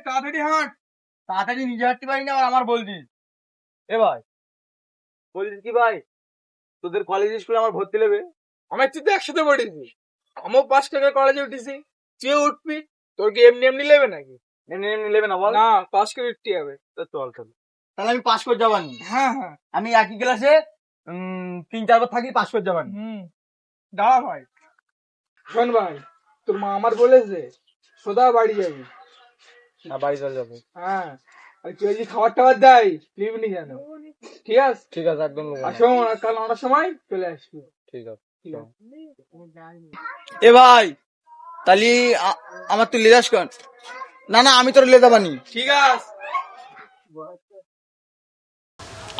তাড়াতাড়ি হাঁট। তাড়াতাড়ি নিজে হাঁটতে পারি না, আবার আমার বলছিস। এ ভাই, বলছিস কি ভাই, তোদের কলেজ স্কুলে আমার ভর্তি নেবে? আমার তুই তো একসাথে পড়েছি, আমিও 5 টাকা কলেজে উঠেছি, তুইও উঠবি। তোর কি এমনি এমনি নেবে নাকি? এমনি এমনি নেবে না বল? না, পাস করে উঠতে হবে। তো চল চল, তাহলে আমি পাস করে যাবানি। হ্যাঁ হ্যাঁ। আমি একই ক্লাসে 3-4 বার থাকি, পাস করে যাবানি। দাঁড়া ভাই, শোন ভাই, তোর মা আমার বলেছে সোজা বাড়ি যাবি। বাড়ি চলে যাবো। হ্যাঁ, আর তুই যদি খাবার টাবার দেয় লিবনি যেন, ঠিক আছে? ঠিক আছে, একদম নেবো না। আর শোন, আর কাল 9টার সময় চলে আসবি। ঠিক আছে। ঠিক আছে। এ ভাই, তাহলে আমার তুই লেজাস কর। না না, আমি তোর লেজা বানি। ঠিক আছে।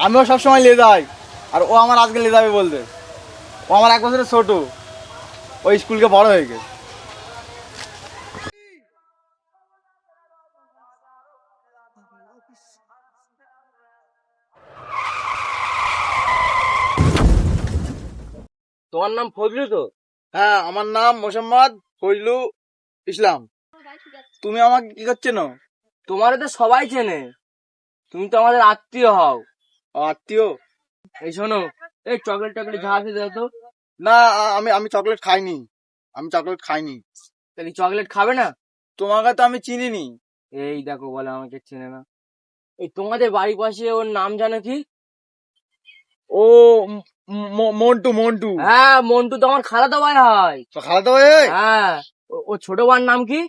আমিও সবসময় লেজাই, আর ও আমার আজকে লেজাবে বলতে। ও আমার 1 বছরের ছোট, ওই স্কুলকে বড় হয়ে গেছে। তোমার নাম ফজলু তো? হ্যাঁ, আমার নাম মোহাম্মদ ফজলু ইসলাম। তুমি আমাকে কি করছো না? তোমারে তো সবাই চেনে, তুমি তো আমাদের আত্মীয় হও। আত্মীয়? এই শোনো, এই চকলেট টকলেট যা আছে দাও তো। না, আমি চকলেট খাইনি, আমি চকলেট খাইনি। তাহলে চকলেট খাবে না? তোমাকে তো আমি চিনিনি। এই দেখো, বলে আমাকে চেনে না। এই তোমাদের বাড়ির পাশে ওর নাম জানো কি? ও মন্টু। মন্টু? হ্যাঁ, মন্টু তো আমার খালাতো ভাই হয়। তো খালাতো ভাই হয়? হ্যাঁ। ও ছোট ভাইয়ের নাম কি?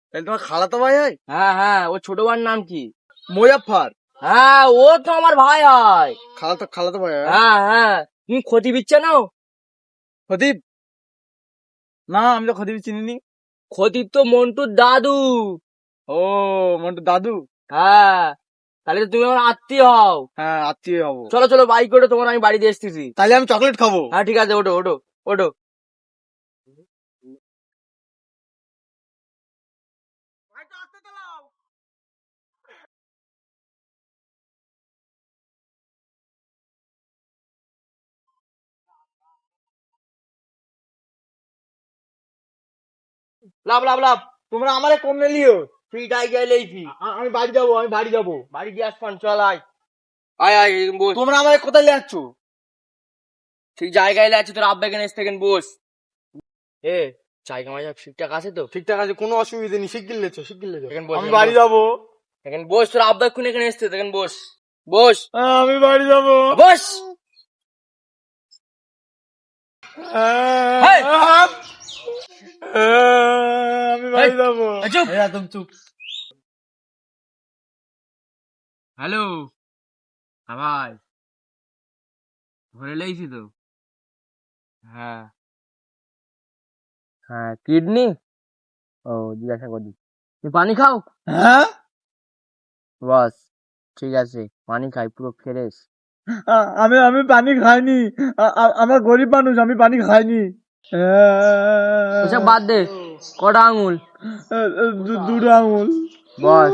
তাহলে তোমার খালাতো ভাই হয়? হ্যাঁ হ্যাঁ, ও ছোট ভাইয়ের নাম কি? মুজাফফর? হ্যাঁ, ও তো আমার ভাই হয়। খালাতো ভাই হয়? হ্যাঁ হ্যাঁ। তুমি ক্ষতি দিচ্ছে না? খতিব? না, আমি তো খতিব চিনিনি। ক্ষতি তো মন্টুর দাদু। ও, মন্টু দাদু? হ্যাঁ, তাহলে তো তুমি আমার আত্মীয় হও। হ্যাঁ, আত্মীয় হবো। চলো চলো, বাইক করে তোমার আমি বাড়িতে এসতেছি। তাহলে আমি চকলেট খাবো। হ্যাঁ ঠিক আছে, ওঠো ওঠো ওঠো। লাভ লাভ লাভ, তোমরা আমারে কম নিলিও। Free tiger লেইছি। আমি বাড়ি যাবো, আমি বাড়ি যাবো। বাড়ি দিয়ে আসবান, চল আয়। আয় আয়, এরকম বস। তোমরা আমারে কোথায় যাচ্ছ? ঠিক জায়গায় আছে, তোর আব্বা এখানে এসে থাকেন, বস। এ, জায়গা মাঝে ঠিকঠাক আছে তো? ঠিকঠাক আছে, কোনো অসুবিধা নেই। শিগগির লেছো, শিগগির লেছো। এখানে বস, আমি এখানে বাড়ি বস। যাবো। এখানে বস, তোর আব্বা এক্ষুনি এখানে এসছে, দেখেন বস। বস আমি বাড়ি যাবো। বস। হেই! আমি বাড়ি যাবো। এই চুপ। তুমি চুপ। হ্যালো, ভাই, ধরে লেগেছি তো। হ্যাঁ হ্যাঁ, কিডনি। ও, জিজ্ঞাসা করি, তুমি পানি খাও? হ্যাঁ, বাস, ঠিক আছে, পানি খাই, পুরো ফ্রেশ। আমি আমি পানি খাইনি। আমার গরিব মানুষ, আমি পানি খাইনি। ওসব বাদ দে, কটা আঙুল? 2টো আঙুল। বস,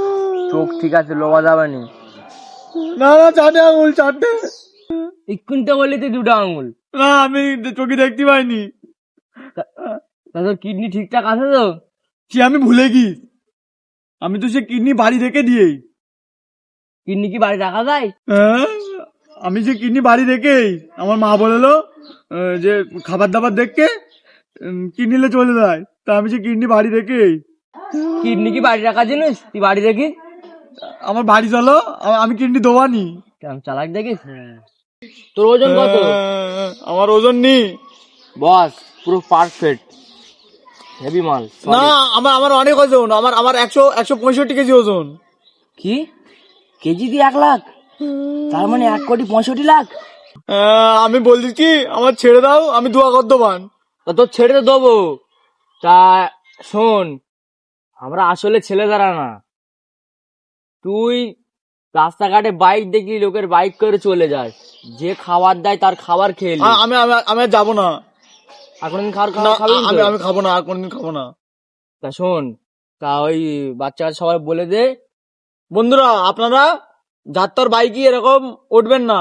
চোখ ঠিক আছে, লোবা যাবে নি। না না, 4টে আঙুল, 4টে। এক্ষুনি তো বললি তুই 2টা আঙুল। না, আমি চোখে দেখতে পাইনি। তা তোর কিডনি ঠিকঠাক আছে তো? সে আমি ভুলে গিস, আমি তো সে কিডনি বাড়ি রেখে দিয়েই। কিডনি কি বাড়ি রাখা যায়? হ্যাঁ, আমি যে কিডনি বাড়ি রেখেই, আমার মা বললো যে খাবার দাবার দেখে কিডনিলে চলে যায়, তা আমি যে কিডনি বাড়ি রেখেই। কিডনি কি বাড়ি রাখা জিনিস? তুই বাড়ি দেখি। আমার বাড়ি চলো, আমি কিডনি দোয়ানি। কেমন চালাক দেখিস। তোর ওজন কত? আমার ওজন নেই। বস, পুরো পারফেক্ট, হেভি মাল। না, আমার অনেক ওজন, আমার 165 কেজি ওজন। কি, কেজি দিয়ে 1 লাখ? তার মানে 1,65,00,000? আমি বলছি কি, আমার ছেড়ে দাও, আমি দোয়া করতে পান। তা তোর ছেড়ে তো দেবো। তা শোন, আমরা আসলে ছেলে দ্বারা না। তুই রাস্তাঘাটে বাইক দেখলি, লোকের বাইক করে চলে যায়, যে খাবার দেয় তার খাবার খেয়ে নি। আমি আমি আমি আর যাবো না। আর কোনদিন খাবার না, খাবি না তো? আমি খাবো না, আর কোনদিন খাবো না। তা শোন, তা ওই বাচ্চা সবাই বলে দে। বন্ধুরা, আপনারা যাত্রার বাইকে এরকম উঠবেন না,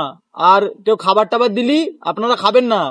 আর কেউ খাবার টাবার দিলি আপনারা খাবেন না।